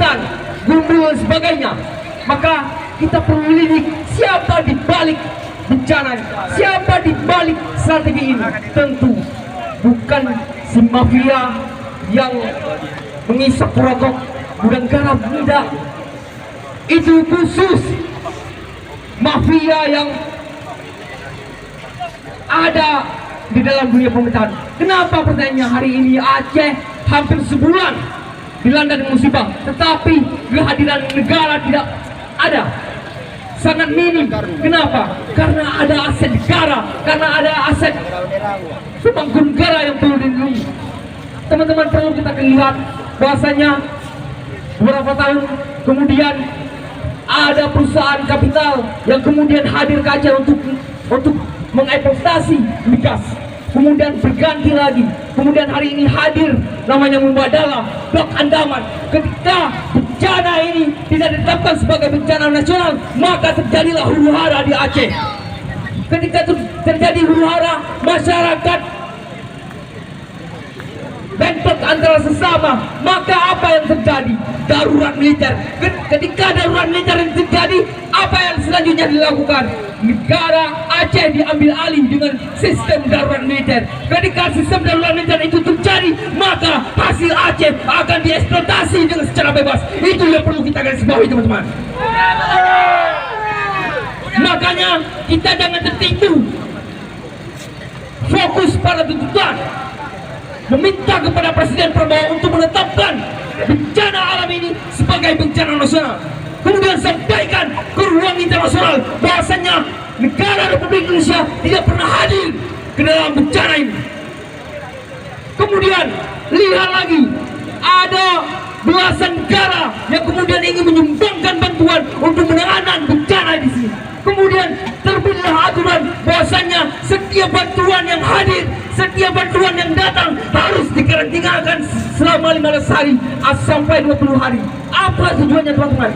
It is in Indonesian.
hutan, gundul dan sebagainya. Maka kita perlu lidik siapa di balik bencana ini, siapa di balik strategi ini. Tentu bukan si mafia yang mengisap rokok gudang garam, tidak. Itu khusus mafia yang ada di dalam dunia pemerintahan. Kenapa pertanyaannya hari ini Aceh hampir sebulan dilanda dengan musibah, tetapi kehadiran negara tidak ada, sangat minim. Kenapa? Karena ada aset negara, karena ada aset pemangku negara yang perlu dilindungi. Teman-teman, perlu kita lihat bahwasanya beberapa tahun kemudian ada perusahaan kapital yang kemudian hadir ke Aceh untuk mengeksploitasi migas, kemudian berganti lagi, kemudian hari ini hadir namanya Mubadala Blok Andaman. Ketika bencana ini tidak ditetapkan sebagai bencana nasional, maka terjadilah huru-hara di Aceh. Ketika terjadi huru-hara, masyarakat bentrok antara sesama, maka apa yang terjadi? Darurat militer. Ketika darurat militer yang terjadi, apa yang selanjutnya dilakukan? Negara Aceh diambil alih dengan sistem darurat militer. Ketika sistem darurat militer itu terjadi, maka hasil Aceh akan dieksploitasi dengan secara bebas. Itu yang perlu kita garis bawahi, teman-teman. Makanya kita jangan tertipu. Fokus pada tuntutan, meminta kepada Presiden Prabowo untuk menetapkan bencana alam ini sebagai bencana nasional. Kemudian sampaikan ke ruang internasional bahwasanya negara Republik Indonesia tidak pernah hadir ke dalam bencana ini. Kemudian lihat lagi, ada belasan negara yang kemudian ingin menyumbangkan bantuan untuk penanganan bencana di sini. Kemudian terbitlah aturan bahwasanya setiap bantuan yang hadir, setiap bantuan yang datang harus dikarantinakan selama 15 hari sampai 20 hari. Apa tujuannya, teman-teman?